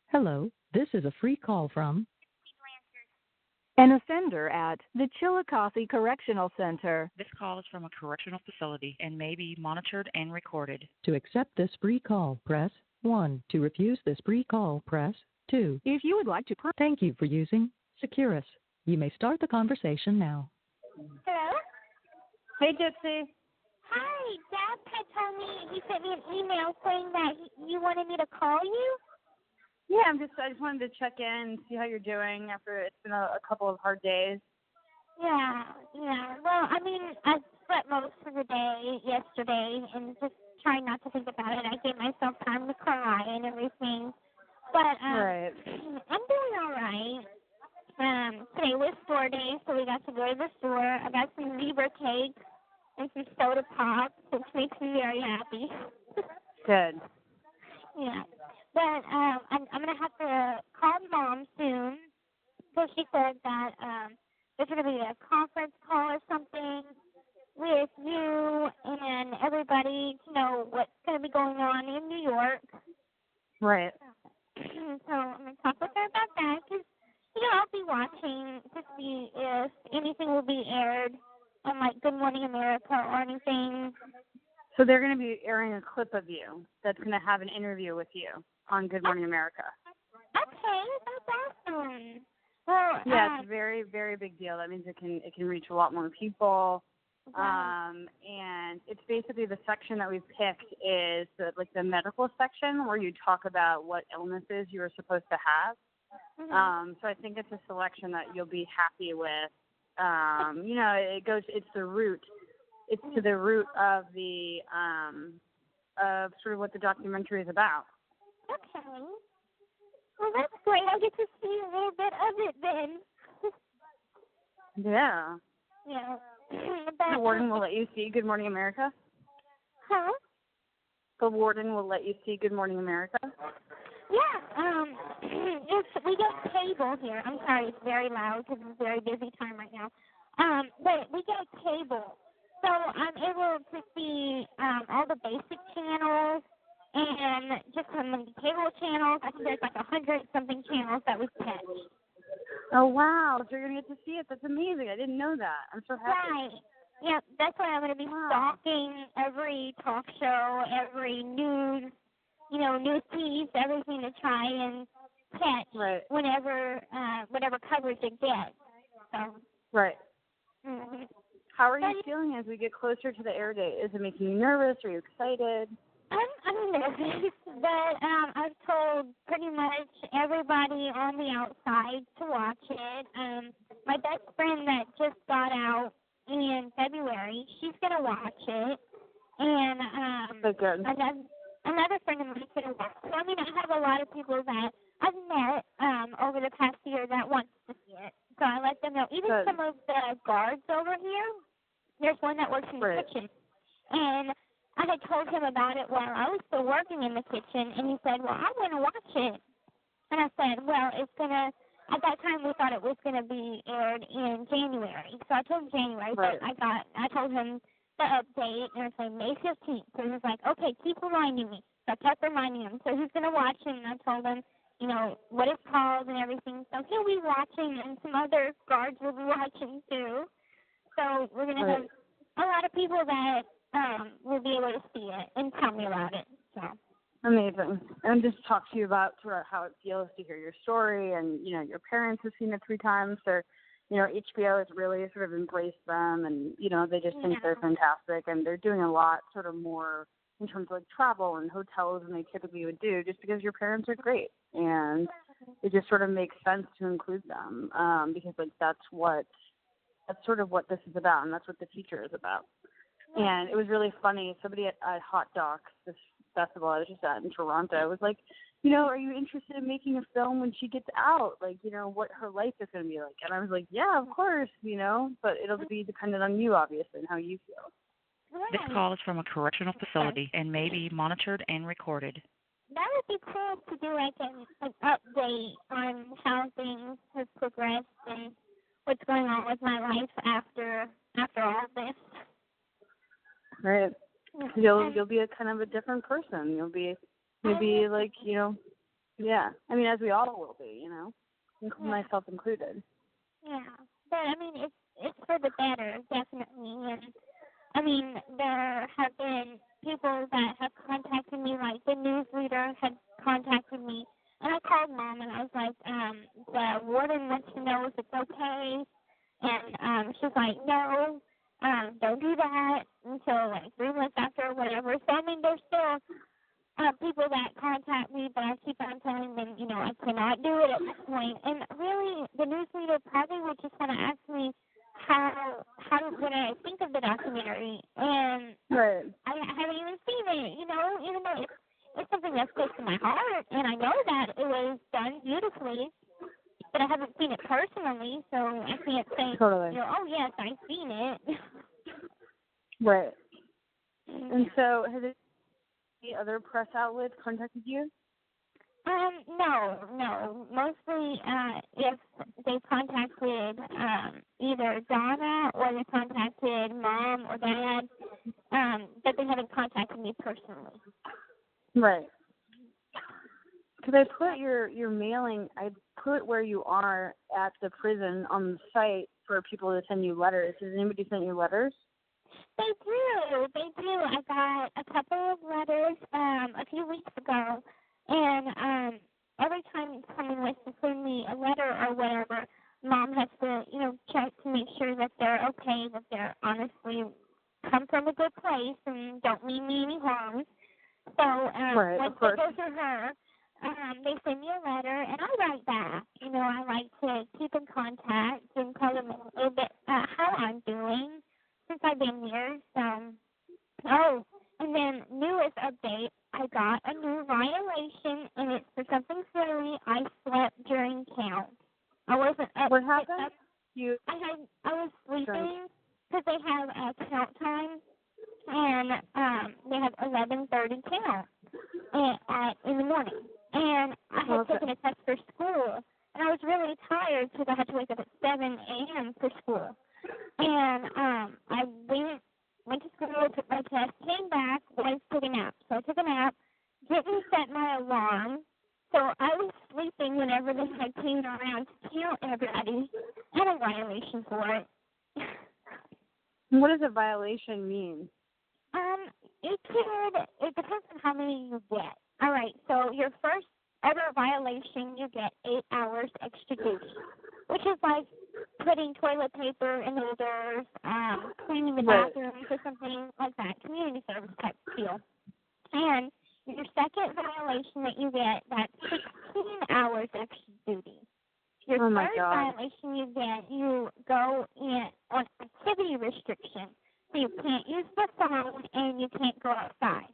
Hello, this is a free call from An offender at the Chillicothe Correctional Center. This call is from a correctional facility and may be monitored and recorded. To accept this free call, press 1. To refuse this free call, press 2. If you would like to Thank you for using Securus. You may start the conversation now. Hello? Hey, Gypsy. Hi, Dad had told me, he sent me an email saying that you wanted me to call you. Yeah, I just wanted to check in, see how you're doing after it's been a couple of hard days. Yeah. Well, I mean, I slept most of the day yesterday and just trying not to think about it. I gave myself time to cry and everything. But Right. I'm doing all right. Today was store day, so we got to go to the store. I got some zebra cakes and some soda pops, which makes me very happy. Good. Yeah. But I'm going to have to call Mom soon because she said that there's going to be a conference call or something with you and everybody to know what's going to be going on in New York. Right. So I'm going to talk with her about that because, I'll be watching to see if anything will be aired on, like, Good Morning America or anything. So they're going to be airing a clip of you that's going to have an interview with you on Good Morning America. Okay, that's awesome. Well, yeah, it's a very, very big deal. That means it can reach a lot more people. Right. And it's basically the section that we've picked is the medical section where you talk about what illnesses you are supposed to have. Mm-hmm. So I think it's a selection that you'll be happy with. It's the root. It's to the root of the of sort of what the documentary is about. Okay. Well, that's great. I get to see a little bit of it then. Yeah. Yeah. The warden will let you see Good Morning America? Huh? The warden will let you see Good Morning America? Yeah. We get cable here. I'm sorry, it's very loud because it's a very busy time right now. But we get cable. So I'm able to see all the basic channels and just some of the cable channels. I think there's like 100-something channels that we catch. Oh, wow. So you're going to get to see it. That's amazing. I didn't know that. I'm so happy. Right. Yeah, that's why I'm going to be stalking every talk show, every news piece, everything to try and catch whatever coverage it gets. So. Right. Mm-hmm. How are you feeling as we get closer to the air date? Is it making you nervous? Are you excited? I'm nervous, but I've told pretty much everybody on the outside to watch it. My best friend that just got out in February, she's gonna watch it, and another friend of mine's gonna watch it. So, I mean, I have a lot of people that I've met over the past year that wants to see it. So I let them know. Even some of the guards over here, there's one that works in the kitchen, and I had told him about it while I was still working in the kitchen, and he said, well, I want to watch it. And I said, well, at that time we thought it was going to be aired in January. So I told him January, but I told him the update, and I said May 15th. So he was like, okay, keep reminding me. So I kept reminding him. So he's going to watch it, and I told him, what it's called and everything. So he'll be watching, and some other guards will be watching too. So we're going to have a lot of people that will be able to see it and tell me about it. So amazing. And just talk to you about sort of how it feels to hear your story, and your parents have seen it 3 times. So HBO has really sort of embraced them, and they just think they're fantastic, and they're doing a lot sort of more in terms of like travel and hotels than they typically would do, just because your parents are great, and it just sort of makes sense to include them because that's sort of what this is about, and that's what the feature is about. And it was really funny. Somebody at Hot Docs, this festival I was just at in Toronto, was like, are you interested in making a film when she gets out? Like, what her life is going to be like. And I was like, yeah, of course, but it'll be dependent on you, obviously, and how you feel. This call is from a correctional facility and may be monitored and recorded. That would be cool to do like an update on how things have progressed and what's going on with my life after all this. Right. You'll be a kind of a different person. You'll be like, Yeah. I mean, as we all will be, you know, myself included. Yeah. But, I mean, it's for the better, definitely. And, I mean, there have been people that have contacted me, like the newsreader had contacted me. And I called Mom, and I was like, the warden wants to know if it's okay. And she's like, no, don't do that until, like, 3 months after or whatever. So, I mean, there's still people that contact me, but I keep on telling them, you know, I cannot do it at this point. And really, the newsreader probably would just want to ask me how would I think of the documentary. And right. I haven't even seen it, you know, even though it's something that's close to my heart, and I know that it was done beautifully, but I haven't seen it personally, so I can't say, totally. you know, oh, yes, I've seen it. Right. And so has any other press outlets contacted you? No. Mostly, if they contacted either Donna or they contacted Mom or Dad, but they haven't contacted me personally. Right. Because I put your mailing, I put where you are at the prison on the site for people to send you letters. Has anybody sent you letters? They do. I got a couple of letters a few weeks ago, and every time someone wants to send me a letter or whatever, Mom has to, you know, check to make sure that they're okay, that they're honestly come from a good place and don't mean me any harm. So right, once they go to her, they send me a letter, and I write back. You know, I like to keep in contact and tell them a little bit how I'm doing since I've been here. So, and then newest update, I got a new violation, and it's for something silly. I slept during count. I wasn't up. What happened? I was sleeping because they have a count time, and they have 11:30 count in the morning. And I had taken a test for school, and I was really tired because I had to wake up at 7 a.m. for school. And I went to school, took my test, came back, wanted to take a nap. So I took a nap, didn't set my alarm. So I was sleeping whenever they had came around to count everybody, and a violation for it. What does a violation mean? It depends on how many you get. All right, so your first ever violation, you get 8 hours extra duty, which is like putting toilet paper in holders, cleaning the bathrooms or something like that, community service type deal. And your second violation that you get, that's 16 hours extra duty. Your third violation you get, you go in on activity restriction. So you can't use the phone and you can't go outside.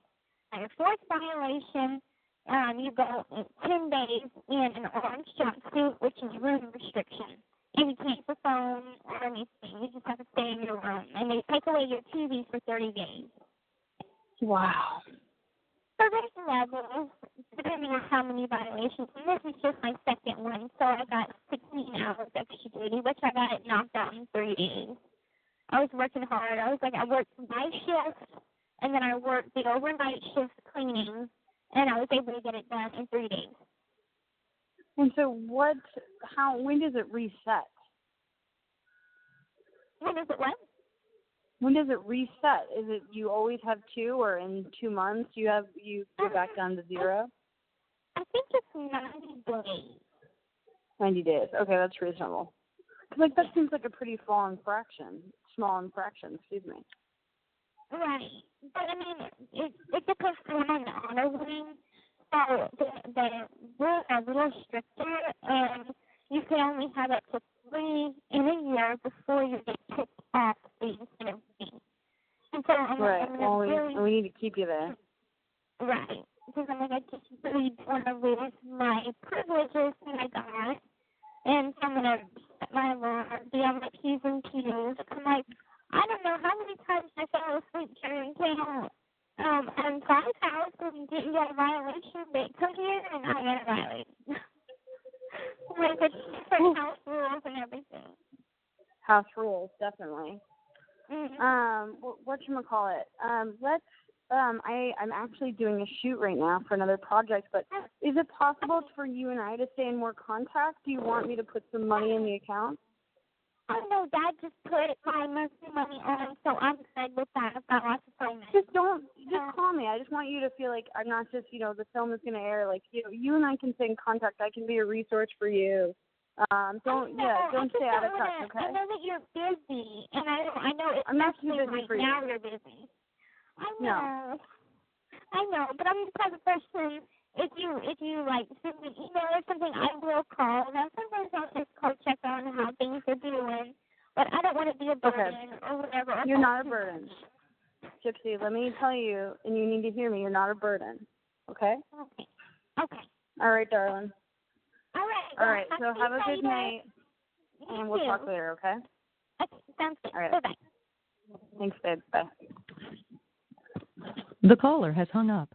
Now your fourth violation, you go 10 days in an orange jumpsuit, which is room restriction. And you can't use the phone or anything. You just have to stay in your room. And they take away your TV for 30 days. Wow. So there's levels, depending on how many violations. And this is just my second one. So I got 16 hours extra duty, which I got it knocked out in 3 days. I was working hard. I worked my shift, and then I worked the overnight shift cleaning, and I was able to get it done in 3 days. And so when does it reset? When does it what? When does it reset? Is it you always have 2, or in 2 months you go back down to 0? I think it's 90 days. 90 days. Okay, that's reasonable. Like that seems like a pretty small infraction. Excuse me. Right, but I mean, it depends on the honor wing. So the rules are a little stricter, and you can only have up to 3 in a year before you get kicked off the incentive fee. And so we need to keep you there. Right, because I just really want to lose my privileges that I got, and so I'm going to set my alarm, be on my P's and Q's. I'm like, I don't know how many times I fell asleep during count. And 5 houses didn't get a violation, they come here and I get a violation. Like it's different house rules and everything. House rules, definitely. Mm-hmm. Whatchamacallit? I'm actually doing a shoot right now for another project, but Is it possible for you and I to stay in more contact? Do you want me to put some money in the account? I know Dad just put my monthly money on, so I'm good with that. I've got lots of payments. Just call me. I just want you to feel like I'm not just, the film is going to air. Like, you and I can stay in contact. I can be a resource for you. Don't stay out of touch, okay? I know that you're busy, and I know it's I'm not too right busy for now you. you're busy. I know, but I'm the type of person, if you like send me an email or something, I will call. Now, sometimes I'll just call check on how things are doing, but I don't want to be a burden or whatever. You're not a burden. Gypsy, let me tell you, and you need to hear me, you're not a burden, okay? Okay. All right, darling. All right, so have a good night, and we'll talk later, okay? Okay, sounds good. All right. Bye-bye. Thanks, babe. Bye. The caller has hung up.